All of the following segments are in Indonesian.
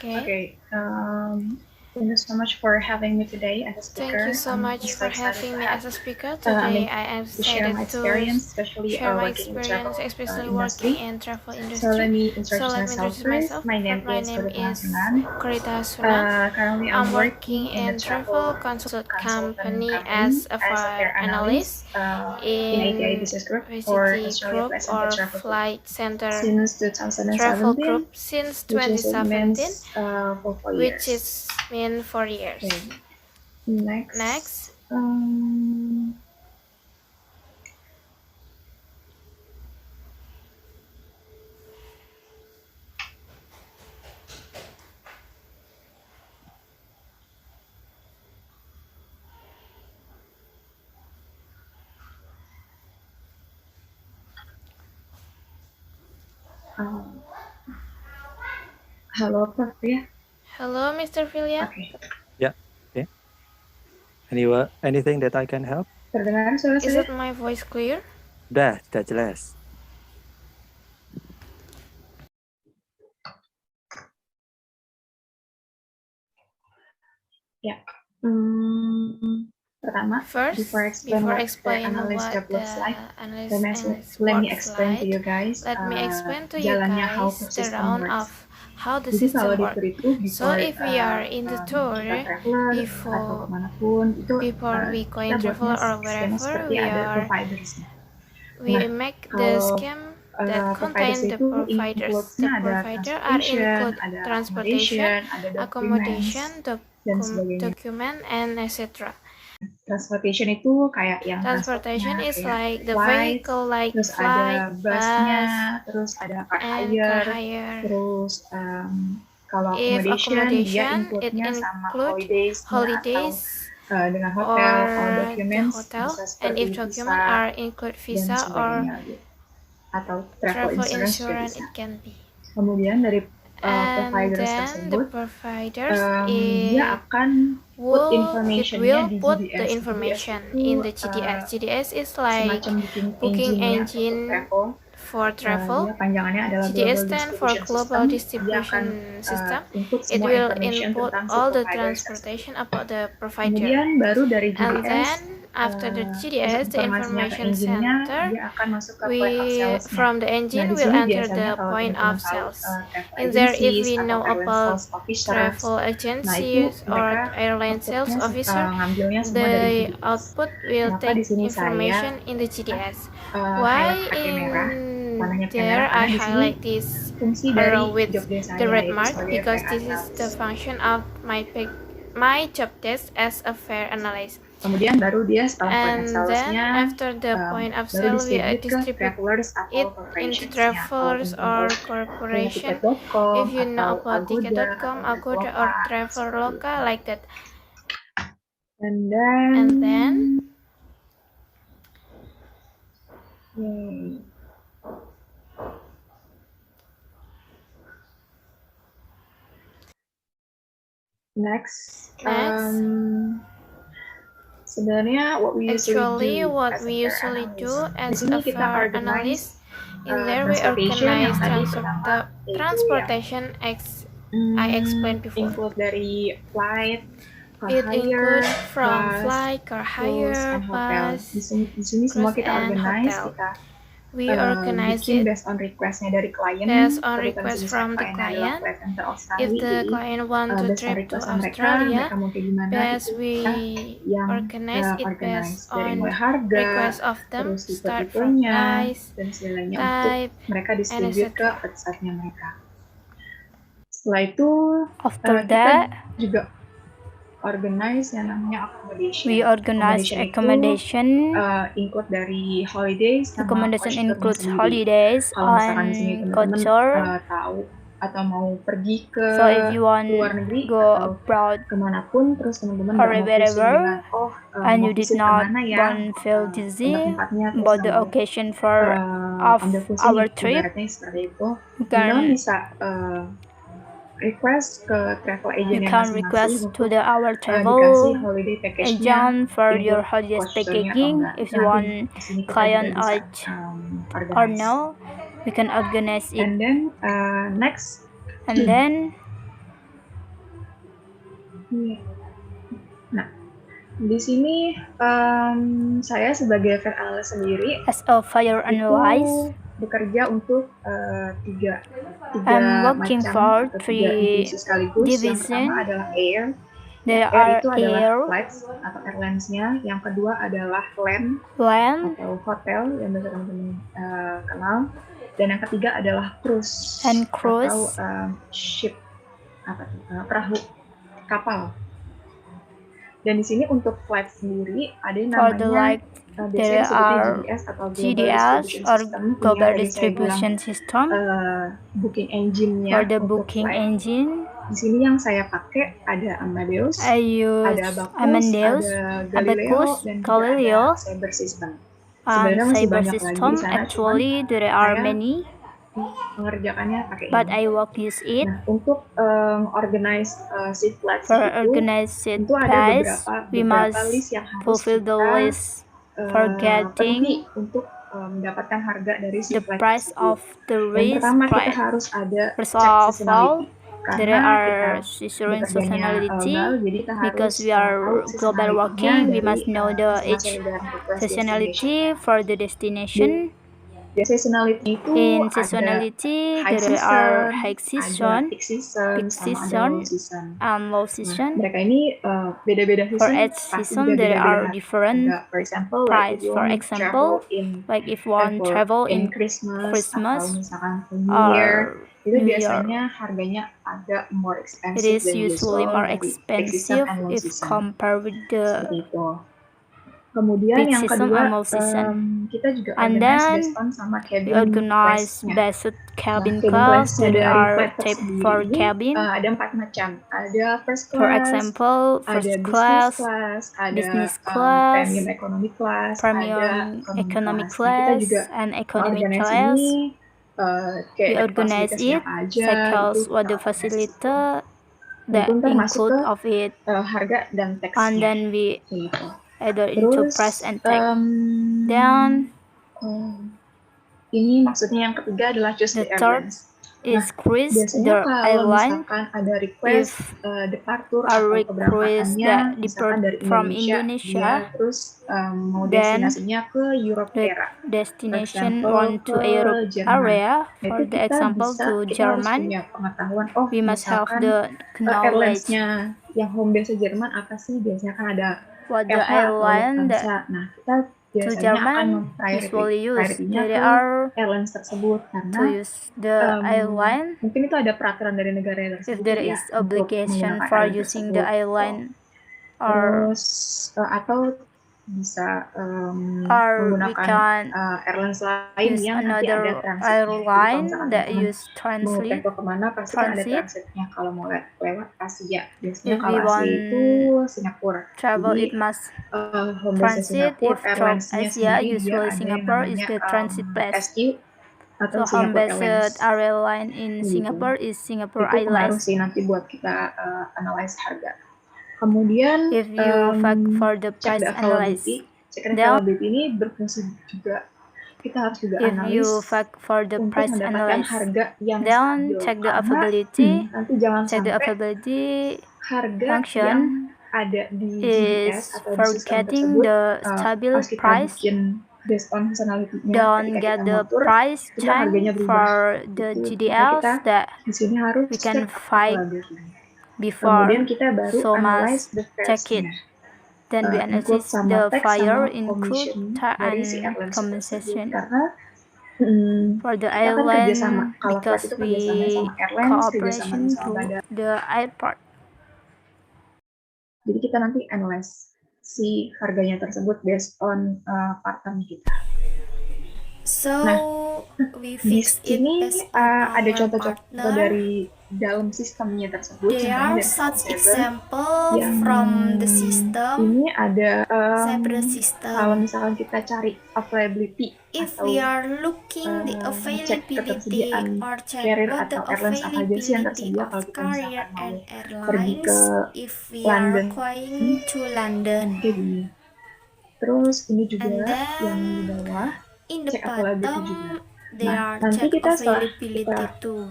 Okay. Thank you so much for having me today as a speaker. Thank you so much for having me as a speaker today. I am To share excited my to experience, especially share my working in the travel experience, especially working industry. in travel So let industry. me So introduce let me myself introduce first. myself. My name My is name Korita is Sunan. Korita Sunan. Currently, I'm I'm working working in the in travel travel consult consultant company company as a as a fare fair analyst analyst in ATI in Business Group or VCT Australia Group Pleasant or Travel Group Flight Center since Travel 2017, Group since which is it 2017, means for 4 which years. is mean 4 years. Okay. Next. Next. Halo, Prof. Ya. Hello, Mr. Filia. Okay. Yeah. Okay. Anything that I can help? Terdengar suara Is saya? it my voice clear? Sudah jelas. Ya. Pertama, First, before I explain what the analyst job looks like, let me explain to you guys jalannya how the system round works. of how the Jadi kalau system di works. tour itu So before if we are in the tour, kita traveler atau kemanapun itu before we go kita in travel buatnya or skema wherever seperti we ada are, providersnya. we Nah, make the kalau scheme that providers contain the itu providers. includes-nya The ada provider are transportation, include ada transportation, ada accommodation, dan sebagainya. document, and etc. Transportation itu kayak yang Transportation is kayak like the flight, vehicle like terus flight, ada busnya, bus, terus ada car and car hire, hire. terus kalau If accommodation dia accommodation, it include-nya sama include holidays atau dengan hotel or the documents hotel, bisa and seperti if document visa are include dan visa or sebagainya gitu. Atau travel insurance juga bisa. it can be. Kemudian dari And providers then tersebut the providers dia akan put informationnya di put GDS. the information GDS itu, in the GDS. GDS is like semacam booking engine for travel. Dia panjangannya adalah GDS Global stand for Distribution Global System. Distribution System. Input It semua will information input tentang all si the providers transportation about the provider. Kemudian baru dari And GDS, then after the GDS, the informasinya ke information engine-nya, center, dia akan masuk ke point of sales-nya. from the engine di will sini enter biasanya the kalau point teman-teman of tahu, sales. travel In there, if agencies we atau know airline about sales officers, travel nah itu agencies or mereka airline sales outputnya, officer, ngambilnya semua dari the GDS. output will Kenapa take di sini information saya in the GDS. Why Why pakai merah? Warnanya pakai there merah I karena di sini highlight this fungsi dari with job desk the saya red yaitu mark sebagai because fair this is the analyst. function of my job desk as a fair analyst. Kemudian baru dia setelah point of And then sales-nya after the point of baru sale, we distribute ke travelers atau it into corporations. travelers or corporation. If you know about ticket.com, Agoda or Traveloka like that. And And then next, sebenarnya what we usually do as a fair analyst, in there we organize transportation I explained before. Include dari flight, it includes from flight, car hire, bus, di sini semua kita organize, we organize bikin it based on requestnya dari klien, based on request from the client. If the client want to trip to Australia, we organize it based on request of them, start from price, type, mereka distribute ke website-nya mereka. Setelah itu, after that, juga organize yang namanya accommodation. We organize accommodation. Include dari holidays. Accommodation includes holidays and culture. Tahu atau mau pergi ke if you want luar negeri go atau abroad kemanapun, terus teman-teman or wherever, and you did not feel dizzy about the occasion for of our trip, you can bisa request ke travel agent you can request to our travel agent for your holidays packaging. If you want client age or no, we can organize it. And then next, and then Nah, di sini saya sebagai flight analyst sendiri as a fire analyst, bekerja untuk tiga I'm working macam for atau tiga 3 divisi sekaligus. Yang division. pertama adalah air. There Air are itu adalah air, flights atau airlines-nya. Yang kedua adalah land land, atau hotel yang biasa teman-teman kenal. Dan yang ketiga adalah cruise and cruise. atau ship, perahu, kapal. Dan di sini untuk flight sendiri ada yang For the namanya like, there are GDS or Global Distribution System. Booking engine-nya. For the untuk booking flight. engine, Di sini yang saya pakai ada Amadeus, I use ada Amadeus, ada Abacus, dan Galileo, ada Cyber System. and Sebenarnya masih Cyber banyak lagi System. di sana, Actually, there are saya many, mengerjakannya pakai but ini. I work use it. Nah, untuk organize seat flights For itu, organized seat tentu ada price, we beberapa must list yang harus fulfill the kita list for penuhi getting untuk mendapatkan harga dari the seat flight price tersebut. of the Yang risk pertama kita price. harus ada First cek of seasonality. all, Karena there are kita seasonal bekerjanya seasonality. jadi kita Because harus we are tahu global seasonality-nya working, we dari must know the each masing-masing negara request destination. seasonality for the destination. Di seasonality itu In ada seasonality, high there are season, high season, ada peak season, peak sama ada season, low season. and low Nah, season. mereka ini beda-beda For season, each pasti season, juga there beda-beda are harga. different For example, like price. if you For want to example, travel in like if one travel in Christmas atau misalkan ke New or Year, itu New Year, biasanya harganya agak more it expensive is than usually usual more dari peak season expensive and low if season. compared with Seperti the itu. Kemudian peak yang season kedua, and low season. kita juga And organize then based on sama we cabin organize class-nya. based cabin cabin class. class-nya There dari are flight type tersendiri for ini cabin. ada 4 macam. Ada first For class, example, ada first business class, class, ada business class, premium economy class, ada premium economy class. Nah, kita class, juga and economy organize class. ini We kayak organize fasilitasnya it, aja cycles itu what kita the organize facility gitu. that Tentu ntar masuk include ke of it, harga dan and teksnya then we gitu. either into Terus price and tag. Then ini maksudnya yang ketiga adalah choose the the third airlines. is cruise Biasanya the kalau airline. misalkan ada request departure A atau request keberangkatannya that misalkan depart dari from Indonesia, Indonesia, dia terus mau then destinasinya ke Europe the era. destination For want to example, Europe Jerman. area. Nah, For itu the example to kita harus German, punya pengetahuan. we must have misalkan the knowledge airlines-nya yang home base Jerman apa sih? Biasanya kan ada what the LH atau airline that Lufthansa. Nah, kita to biasanya akan German usually use. priority-nya There ke are airlines tersebut to karena use the airline mungkin itu ada peraturan dari negara tersebut if there ya is untuk obligation menggunakan for airline using the tersebut. airline or Terus atau bisa we menggunakan can airlines lain use yang nanti ada another transitnya. Jadi kalau airline misalkan that teman-teman use mau transit. travel kemana pasti kan ada transit. transitnya kalau mau lewat Asia. Biasanya If kalau we Asia want itu Singapura. travel, Jadi it must home base transit. Singapura, If from airlines-nya Asia, sendiri dia usually ada yang Singapore is namanya the transit place. SQ atau So home Singapore based Airlines. airline in Gitu. Singapore is Singapore Itu pengaruh Airlines. sih nanti buat kita analyze harga. Kemudian If you fact for the check price the analyze, availability. Check the then availability ini berfungsi juga. Kita harus juga if you analis fact for the untuk price mendapatkan analyze, harga yang then stabil. check the Karena availability. nanti jangan Check the sampai availability harga function yang ada di GDS is atau di sistem forgetting tersebut the stable pas kita price. bikin based on seasonality-nya Don't ketika get kita the ngatur price itu harganya change berubah. for the Gitu. GDLs Kita that di sini harus we can check find availability. before, Kemudian kita baru so analyze must the check it. fares-nya. Then we Include analyze sama the tax fire, sama include commission tar dari si and airlines tersebut. compensation Karena for the kita kan kerjasama. airline Kalau flight because itu we kerjasama sama airlines, kerjasama cooperation sama to bandara. the airport. Jadi kita nanti analyze si harganya tersebut based on partner kita. So we Di fix it sini based on ada our contoh-contoh partner. dari dalam sistemnya tersebut. There Contohnya are dari such Seven. example Yang from the system, ini ada Cyber kalau system. misalkan kita cari availability If atau we are looking the cek availability ketersediaan or check carrier what the atau airlines apa aja sih yang availability tersedia of kalau kita carrier misalkan mau and pergi ke airlines if we are London. going to London. Kayak gini. Terus ini juga And yang di then bawah in the cek availability juga. bottom there Nah, are nanti check kita setelah availability kita too.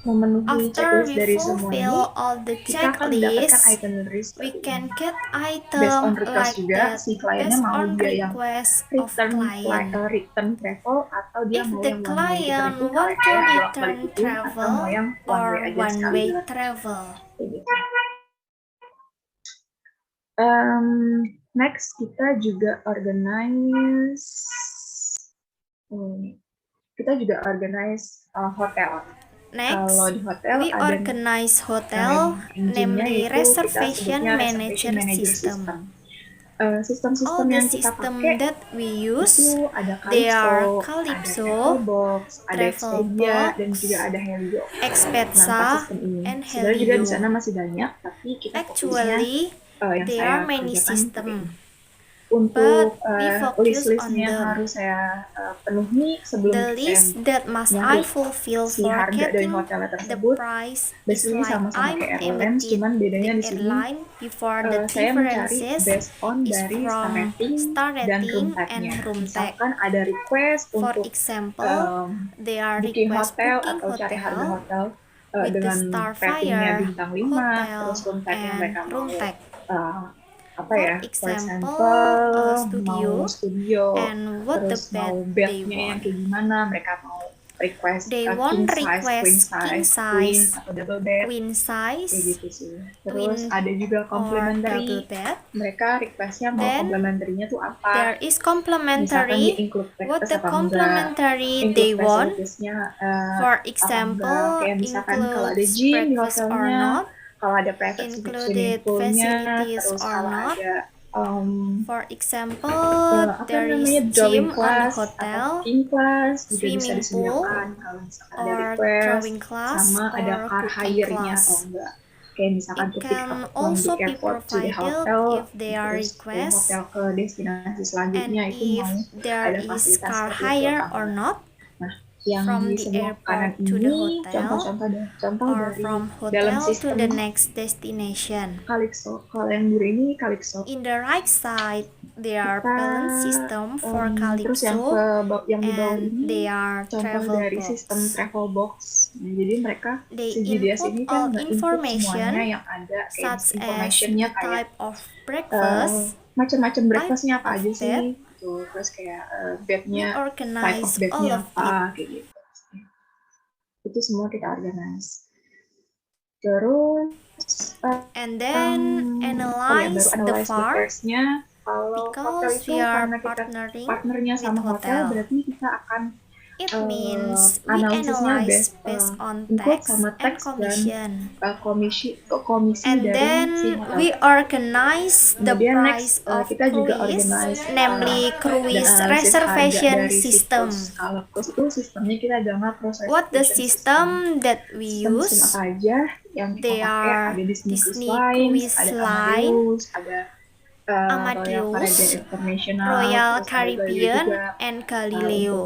memenuhi After checklist we dari semua ini, fulfill all the kita akan mendapatkan checklist, itinerary we seperti can ini. get Based on item request like juga, that si kliennya based mau on dia yang request of client. return travel atau dia If mau the yang one way. Kita client itu want to kayak return bolak-balik gitu atau mau yang travel one way or aja one sekali way jalan. travel. Kayak gitu. Next kita juga organize hotel. Next, Kalau di hotel we ada organize hotel, namely reservation manager system. Sistem-sistem All the yang kita system pakai that we use, itu ada they are Calypso, Calypso, ada Expedia, dan juga ada Helio. Nah, Expedia, sistem ini and sebenarnya juga di sana Helio. masih banyak, tapi kita fokusnya Actually, yang there saya are many kerjakan systems. untuk But we focus on list-listnya them. harus saya penuhi sebelum The saya list that must I fulfill si for harga dari getting hotelnya the tersebut. price is Basically like sama-sama I'm kayak airlines, cuman bedanya the di sini airline before the saya mencari differences based on is dari from star star rating dan room rating and type-nya. room type. Misalkan ada request For untuk example, they are booking request hotel booking atau cari harga hotel hotel with the dengan ratingnya Starfire bintang 5, hotel terus room type-nya and mereka room mau type. apa ya, For example, mau studio, and what the terus mau bed they bednya yang want. kayak gimana, mereka mau request They king want size, request king size, atau double bed, queen kayak size, gitu sih. Terus twin ada juga or complementary, double bed. mereka requestnya mau Then complementary-nya tuh apa, there is misalkan complementary, di-include what breakfast the apa enggak, complementary include they want. facilities-nya For apa example, enggak, kayak misalkan kalau ada includes gym di breakfast or hotelnya, not, kalau ada private swimming included pool-nya, facilities terus or kalau not. ada For example, there is drawing gym on the class atau hotel, cooking class juga bisa swimming pool, disediakan kalau misalkan ada or request, drawing class, sama ada or car cooking hire-nya atau class. enggak. Kayak misalkan It to pick can up from also the be airport to the provided hotel, if they are terus dari request, hotel ke destinasi and selanjutnya itu if mau there ada is fasilitas car seperti itu hire apa or enggak. not, Nah, yang from di the sebelah kanan airport to the ini hotel, contoh or dari from dalam hotel to the sistem next destination. Calypso. Kalau yang biru ini Calypso. In the right side, there are balance system for Terus yang Calypso, yang di bawah and ini they are contoh travel dari box. sistem travel box. Nah, jadi mereka They si GDS input ini all kan nge-input information semuanya yang ada, kayak such as informationnya the kayak type of breakfast, macam-macam breakfastnya apa type aja of sih, bed. gitu. Terus kayak We bednya, type of organize all bednya of apa, it. kayak gitu. Itu semua kita organize. Terus And then analyze the far, fares-nya. Kalau hotel because itu we are karena kita partnering partnernya with sama hotel, hotel. berarti kita akan It means we analisisnya analyze based on include tax sama and tax commission. dan komisi And dari then si hotel. we organize the Kemudian price next, of kita juga cruise, organize namely dan cruise analisis harga reservation dari si system. cruise. Kalau cruise itu sistemnya kita jangan cruise What the reservation system that we Sistem use? apa aja yang kita They pakai, are ada Disney Disney Cruise Lines, Cruise ada Line, Amadeus, ada Royal Amadeus, Caribbean International, Royal terus ada Galileo Caribbean, juga. and Galileo.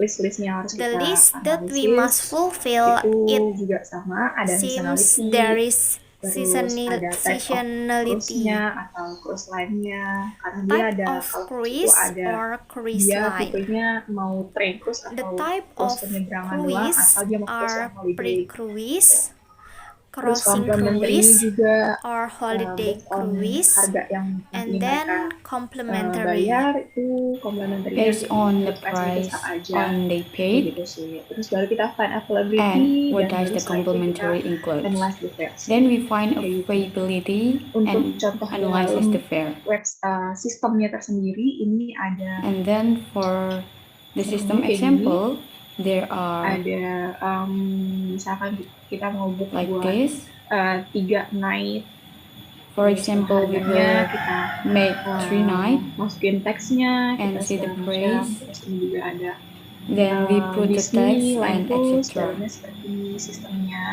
List-listnya harus The kita list that we analisis. must fulfill Itu it juga sama, ada since seasonality, there is terus ada type of seasonality, cruise-nya atau cruise line-nya, karena dia type ada of kalau cruise itu ada or cruise dia line. tipenya mau train cruise The atau type cruise of penyeberangan doang, cruise atau dia mau cruise are yang holiday. pre-cruise, Terus crossing complementary cruise, juga or holiday based on cruise, harga yang and nanti mereka then complementary. bayar, itu complementary based on the facilities price apa aja, on they kayak paid. gitu sih. Terus baru kita find availability, And what dan does baru the setelah itu complementary kita include? analyze the fares. Then we find Kayak gitu. availability Untuk and contoh analyzes dalam the fare. sistemnya tersendiri ini ada And then for the system kayak example, there are misalkan kita mau book like buat this. 3 night. For Terus example, we harganya will kita make 3 nights masukin teksnya, and kita see the segala macam. price. Terus ini juga ada Then we put the Disney, text Line and Cruise, etc. dalamnya seperti sistemnya.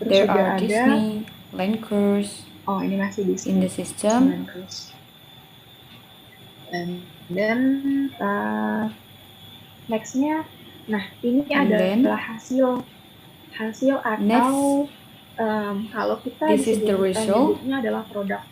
Terus There juga are ada Disney, Line Cruise ini masih Disney in the system. Line Cruise. And then nextnya, nah ini And adalah hasil atau kalau kita this is the result menyebutnya adalah produk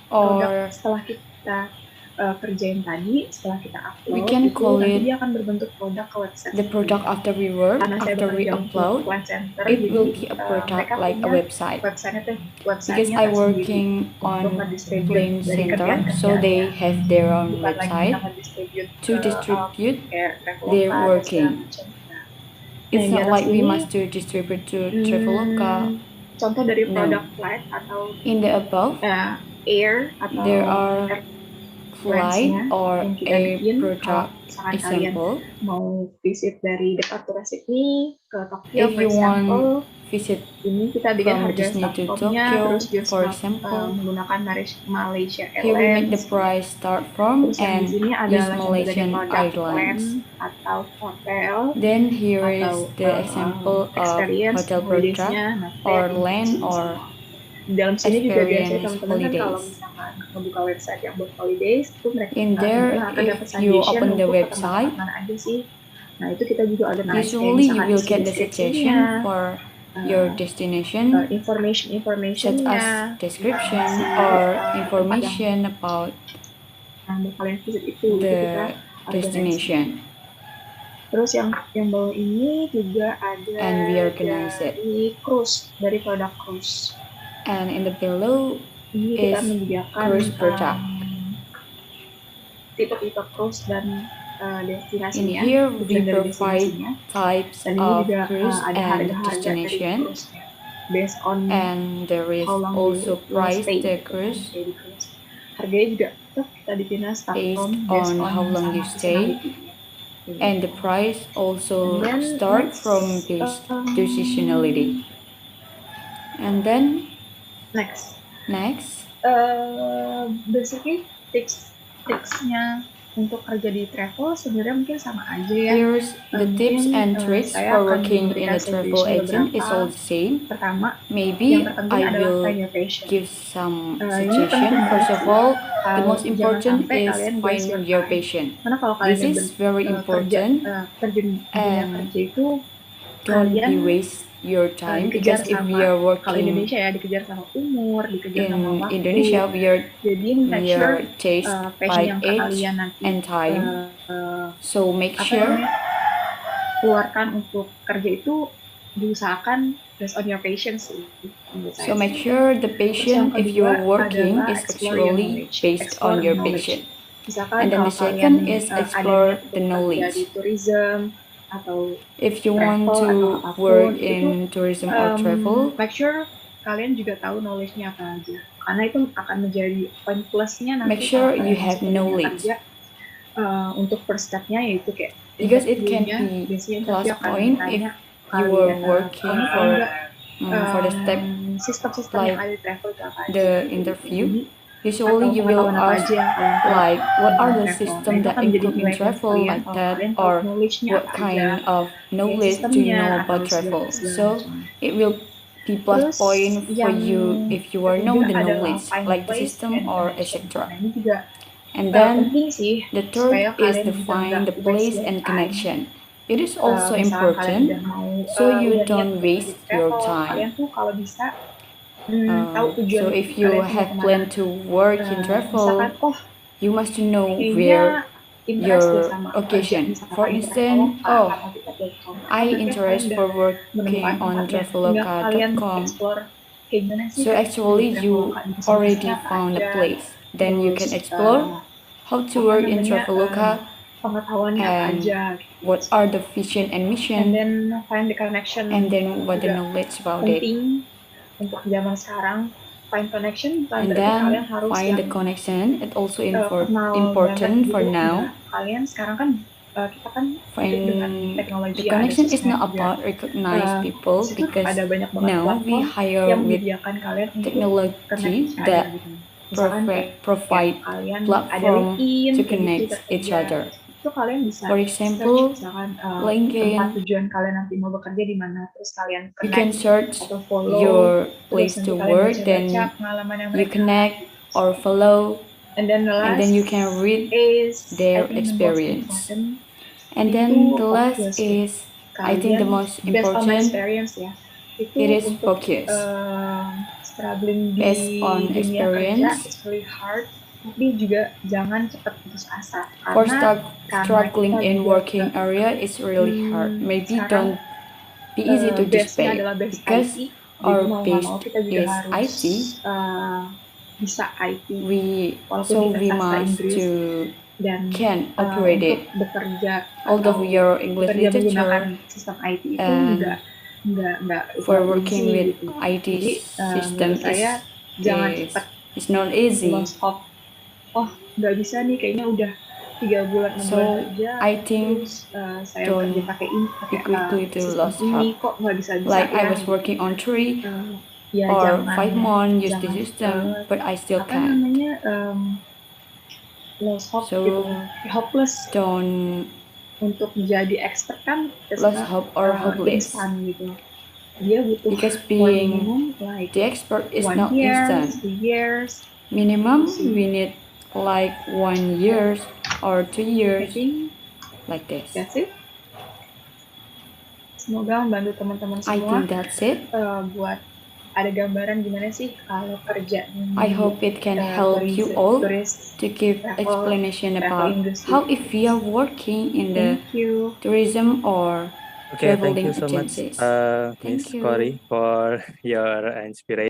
or setelah kita kerjain tadi setelah kita upload, we can itu call nanti it dia akan berbentuk produk ke website. the product after we work, Karena saya after we bekerja untuk upload, Flight Center, it jadi will be a product mereka like a punya website. websitenya Because tersendiri I working untuk on mendistribute Plane dari Center, kerjaan-kerjaannya. so they have their own Bukan lagi website kita mendistribute to distribute kayak Traveloka their dan segala working. macam. It's di not atas like we ini, must to distribute to Traveloka. Contoh dari No. produk flight atau In the above, air atau there are flight airplanes-nya or yang kita a bikin. Kalau product misalkan kalian example. mau visit dari Jakarta ke Sydney ke Tokyo, If for you example, want visit ini kita bikin from harga Disney to startupnya, Tokyo, terus dia for start, example, menggunakan Malaysia here we make the Airlines. price start from Terus yang di and sini use adalah contoh dari Malaysian produk Airlines. plan atau hotel Then here is atau the example of experience hotel product holidays-nya, nah, or plan, land semua. or Di dalam sini juga biasanya experience teman-teman kan kalau holidays. misalkan membuka website yang buat holidays itu mereka In there, ada if suggestion you open the untuk ke website, tempat mana aja sih. Nah itu kita juga ada kayak usually you misalkan will get the deskripsinya, suggestion for your destination, such information-informationnya, as description or information about mau kalian visit itu kita the organize. destination. Terus yang bawah ini juga ada And we organize it. dari cruise, dari produk cruise. And in the below Ini kita is menyediakan cruise product. tipe-tipe cruise dan In destinasinya. here we tujuan dari provide destinasinya. types Dan ini of juga cruise ada and harga-harga dari destination, cruise-nya. Based on and there is how long also you price stay the gitu, cruise stay di cruise. Harganya juga tuh kita bikin start based from on how long you stay, and the price also And then start next, from based to seasonality. And then next, basically tips-tipsnya untuk kerja di travel sebenarnya mungkin sama aja ya. here's the tips and tricks saya for akan working in memberikan a travel suggestion agent is beberapa. all the same. Pertama, Maybe yang terpenting I adalah will find your passion. give some Ini suggestion. penting First of all, the Kalau most jangan important sampai is kalian waste find your time. passion. Karena kalau kalian This is very important. terjun dunia And kerja itu Don't be kalian waste your time dikejar because if sama, we are kalau working Indonesia ya dikejar sama umur, dikejar sama in waktu. Indonesia, Jadi make we sure are chased passion by yang age kalian nanti and time. So make apa sure namanya, keluarkan untuk kerja itu diusahakan based on your passion sih. So make sure the passion yang if you are kedua working adalah is explore your actually knowledge. based Explore on your knowledge. passion. Misalkan And then the kalau second kalian, is ada explore niat the untuk kerja knowledge. di tourism atau If you want travel to atau apapun, work itu, in tourism or travel, make sure kalian juga tahu knowledge-nya apa aja. Karena itu akan menjadi poin plusnya nanti. make sure kalau you kalian have masuk ke dunia knowledge. kerja. Untuk first step-nya yaitu kayak Because it can interview-nya, be biasanya plus interview akan point tanya if you kalian, are working kamu tahu for nggak, for the step sistem-sistem like yang ada di travel itu apa aja? the interview. Jadi, Usually atau you will pengetahuan apa ask aja yang kalian tahu like what are the tentang travel. system Nah, itu that akan menjadi include in nilai plus travel kalian like kalau that, kalian tahu or knowledge-nya what apa kind aja, of knowledge do you sistemnya know atau about travel. segala So macam. it will be plus Terus point for yang you if you are know the ketiga adalah knowledge find like the place system and or connection. etc. Nah, ini juga And then penting sih the supaya third is kalian to juga find nggak the place waste and your time. connection. It is also Misalkan kalian important udah mau, so you udah niat don't untuk pergi waste your travel, time. kalian tuh kalau bisa tahu tujuan So if you kalian tuh mau have kemana. planned to work in travel, Misalkan, you must to know kayaknya where interest deh your sama occasion. misalkan For di instance, Traveloka, I tapi interest kalian for udah working menemukan on tempatnya, tinggal kalian traveloka.com. explore kayak gimana sih So actually di you Traveloka, di already destinasinya apa found a aja, place. Then you can terus, explore how to work in namanya, Traveloka pengetahuannya apa and aja gitu. what are the vision and And mission, then find the connection, and then what the juga knowledge about it. penting untuk zaman sekarang. Find connection, And berarti then kalian harus find the yang connection. It also kenal important banget for gitu. now. Nah, kalian sekarang kan kita kan hidup Find dengan teknologi the yang ada connection is sosmed not juga. about recognize people Di situ because ada banyak banget now we platform hire yang with menyediakan kalian untuk technology connect that gitu. Misalkan provide kalian ada platform LinkedIn to kayak connect gitu, each kerja. other. Itu kalian bisa For example, search misalkan LinkedIn, tempat tujuan kalian nanti mau bekerja di mana, terus kalian you can connect search atau follow your terus place nanti to kalian work, baca-baca then pengalaman yang you mereka connect or follow, and then the last and then you can read is their I think the most experience. important, And then itu the last focus. is, I think the Kalian, most based on my important, experience ya, itu it is untuk focus. struggling Based di on dunia kerja experience, it's really hard tapi juga jangan cepat putus asa. For Karena struggling kita in juga working area is really hard. Maybe sekarang, don't be easy to base-nya display adalah base because IT, our jadi mau nggak base mau kita juga is harus IT. Bisa IT, walaupun So kita we sastra must Inggris to dan can operate untuk it. bekerja Although atau your English bekerja literature menggunakan sistem IT itu and nggak for it's not working easy with gitu. IT Jadi system menurut saya jangan is cepat it's not easy. lost hope. Oh, nggak bisa nih, kayaknya udah 3 bulan 6 So bulan kerja, I think terus saya don't kerja pakai ini, be quickly to sistem lost ini hope. kok nggak bisa Like ya. I was working on 3 Ya or jangan 5 months use the jangan, system, but I still apa can't. namanya lost hope So gitu, hopeless don't untuk menjadi expert kan lost hope or hopeless. instan gitu. Dia butuh Because for being minimum like the expert is 1 not year, instant. 2 years. Minimum we need like 1 year or 2 I years think like this. that's it. Semoga membantu teman-teman I semua think that's it. buat ada gambaran gimana sih kalau kerja di I hope it can help you all to give explanation about how if we are working in the tourism or Okay, thank traveling you so much, agencies. Miss Thank you. Cory, for your inspiration.